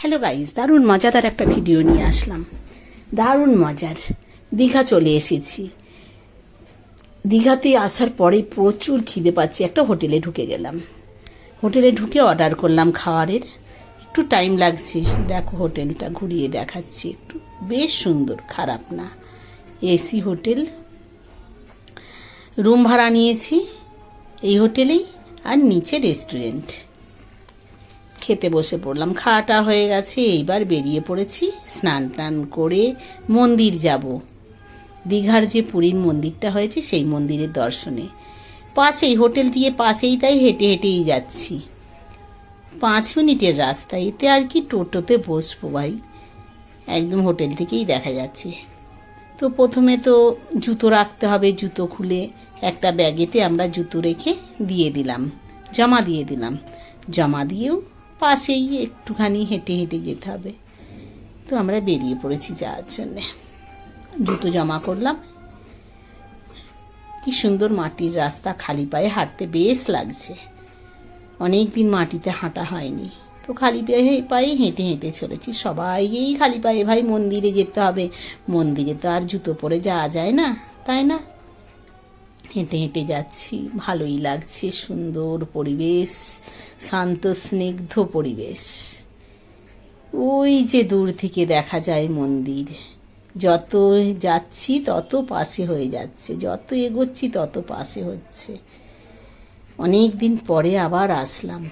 Hello guys, দারুণ মজাদার একটা ভিডিও নিয়ে আসলাম। দারুণ মজার। দীঘা চলে এসেছি। দীঘাতে আসার পরে প্রচুর খিদে পাচ্ছি। একটা হোটেলে ঢুকে গেলাম। হোটেলে ঢুকে অর্ডার করলাম খাবারের। একটু টাইম লাগছে। দেখো হোটেলটা ঘুরিয়ে দেখাচ্ছি একটু। বেশ সুন্দর, খারাপ না। AC hotel. রুম ভাড়া নিয়েছি এই হোটেলেই, আর নিচে রেস্টুরেন্ট। খেতে বসে পড়লাম। খাওয়াটা হয়ে গেছে, এইবার বেরিয়ে পড়েছি। স্নান টান করে মন্দির যাব। দীঘার যে পুরীর মন্দিরটা হয়েছে সেই মন্দিরের দর্শনে। পাশেই, হোটেল দিয়ে পাশেই, তাই হেঁটে হেঁটেই যাচ্ছি। 5 মিনিটের রাস্তা। এতে আর কি টোটোতে বসবো ভাই, একদম হোটেল থেকেই দেখা যাচ্ছে। তো প্রথমে তো জুতো রাখতে হবে। জুতো খুলে একটা ব্যাগেতে আমরা জুতো রেখে দিয়ে দিলাম, জমা দিয়ে দিলাম। জমা দিয়েও পাশেই একটুখানি হেঁটে হেঁটে যেতে হবে। তো আমরা বেরিয়ে পড়েছি যাওয়ার জন্যে। জুতো জমা করলাম। কি সুন্দর মাটির রাস্তা, খালি পায়ে হাঁটতে বেশ লাগছে। অনেক দিন মাটিতে হাঁটা হয়নি, তো খালি পায়ে হেঁটে হেঁটে চলেছি। সবাইকেই খালি পায়ে ভাই মন্দিরে যেতে হবে। মন্দিরে তো আর জুতো পরে যাওয়া যায় না, তাই না? হেঁটে হেঁটে যাচ্ছি, ভালোই লাগছে। সুন্দর পরিবেশ, শান্ত স্নিগ্ধ পরিবেশ। ওই যে দূর থেকে দেখা যায় মন্দির। যত যাচ্ছি তত পাশে হয়ে যাচ্ছে, যত এগোচ্ছি তত পাশে হচ্ছে। অনেক দিন পরে আবার আসলাম।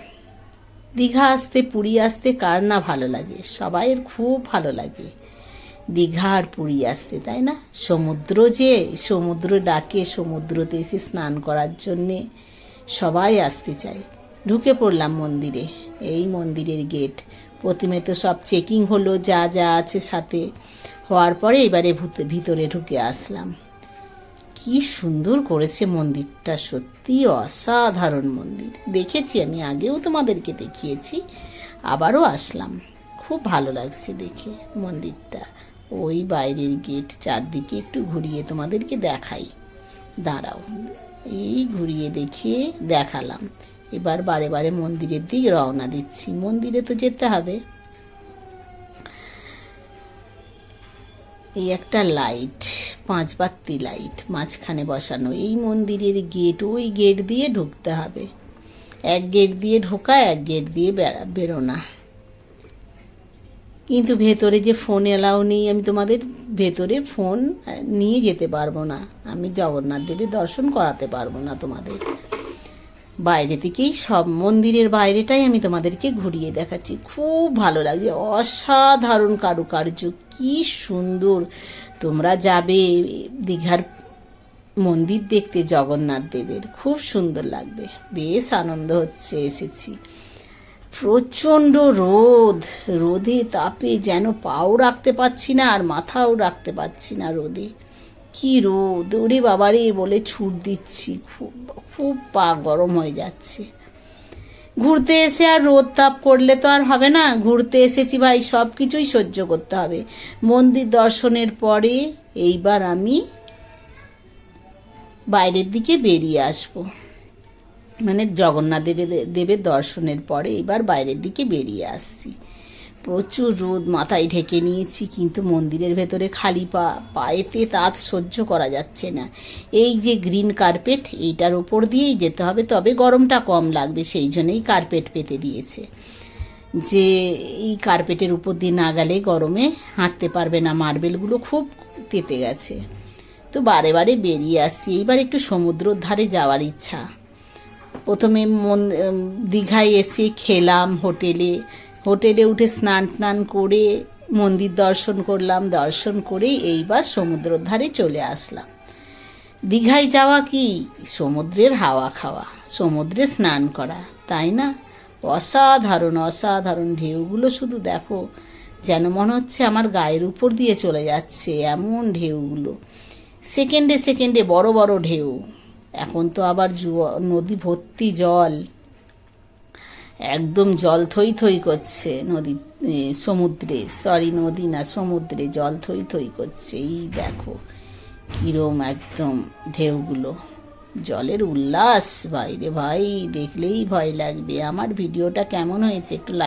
দীঘা আসতে, পুরী আসতে কার না ভালো লাগে? সবাইয়ের খুব ভালো লাগে দীঘা আর পুরী আসতে, তাই না? সমুদ্র ডাকে, সমুদ্রতে এসে স্নান করার জন্যে সবাই আসতে চায়। ঢুকে পড়লাম মন্দিরে। এই মন্দিরের গেট। প্রথমে তো সব চেকিং হলো, যা যা আছে সাথে। হওয়ার পরে এবারে ভিতরে ঢুকে আসলাম। কি সুন্দর করেছে মন্দিরটা, সত্যি অসাধারণ মন্দির। দেখেছি আমি, আগেও তোমাদেরকে দেখিয়েছি, আবারও আসলাম। খুব ভালো লাগছে দেখে মন্দিরটা। ওই বাইরের গেট, চারদিকে একটু ঘুরিয়ে তোমাদেরকে দেখাই, দাঁড়াও। এই ঘুরিয়ে দেখিয়ে দেখালাম। এবার বারে বারে মন্দিরের দিকে রওনা দিচ্ছি। মন্দিরে তো যেতে হবে। এই একটা লাইট, 5 বাতি লাইট মাঝখানে বসানো। এই মন্দিরের গেট, ওই গেট দিয়ে ঢুকতে হবে। এক গেট দিয়ে ঢোকা, এক গেট দিয়ে বেরোনা। কিন্তু ভেতরে যে ফোন এলাও নেই। আমি তোমাদের ভেতরে ফোন নিয়ে যেতে পারবো না। আমি জগন্নাথ দেবের দর্শন করাতে পারবো না তোমাদের। বাইরে থেকেই সব, মন্দিরের বাইরেটাই আমি তোমাদেরকে ঘুরিয়ে দেখাচ্ছি। খুব ভালো লাগছে, অসাধারণ কারুকার্য, কি সুন্দর। তোমরা যাবে দীঘার মন্দির দেখতে, জগন্নাথ দেবের, খুব সুন্দর লাগবে। বেশ আনন্দ হচ্ছে, এসেছি। প্রচণ্ড রোদ, রোদে তাপে যেন পাও রাখতে পারছি না আর মাথাও রাখতে পারছি না রোদে। কি রোদ, ওরে বাবারে বলে ছুট দিচ্ছি। খুব খুব পা গরম হয়ে যাচ্ছে। ঘুরতে এসে আর রোদ তাপ করলে তো আর হবে না। ঘুরতে এসেছি ভাই, সব কিছুই সহ্য করতে হবে। মন্দির দর্শনের পরে এইবার আমি বাইরের দিকে বেরিয়ে আসবো। মানে জগন্নাথ দেবের দর্শনের পরে এবার বাইরের দিকে বেরিয়ে আসছি। প্রচুর রোদ, মাথায় ঢেকে নিয়েছি, কিন্তু মন্দিরের ভেতরে খালি পায়েতে তাত সহ্য করা যাচ্ছে না। এই যে গ্রিন কার্পেট, এইটার ওপর দিয়েই যেতে হবে, তবে গরমটা কম লাগবে। সেই জন্যই কার্পেট পেতে দিয়েছে, যে এই কার্পেটের উপর দিয়ে না গেলে গরমে হাঁটতে পারবে না। মার্বেলগুলো খুব তেতে গেছে। তো বারে বারে বেরিয়ে আসছি। এইবার একটু সমুদ্রের ধারে যাওয়ার ইচ্ছা। প্রথমে দীঘায় এসে খেলাম হোটেলে উঠে স্নান টান করে মন্দির দর্শন করলাম। দর্শন করে এইবার সমুদ্রের ধারে চলে আসলাম। দীঘায় যাওয়া কি সমুদ্রের হাওয়া খাওয়া, সমুদ্রে স্নান করা, তাই না? অসাধারণ অসাধারণ ঢেউগুলো শুধু দেখো, যেন মনে হচ্ছে আমার গায়ের উপর দিয়ে চলে যাচ্ছে, এমন ঢেউগুলো। সেকেন্ডে সেকেন্ডে বড় বড় ঢেউ। এখন তো আবার নদী ভর্তি জল, একদম জল থই থই করছে। নদী না, সমুদ্রে জল থই থই করছে। এই দেখো কিরম একদম ঢেউগুলো, জলের উল্লাস। বাইরে ভাই, দেখলেই ভয় লাগবে। আমার ভিডিওটা কেমন হয়েছে একটু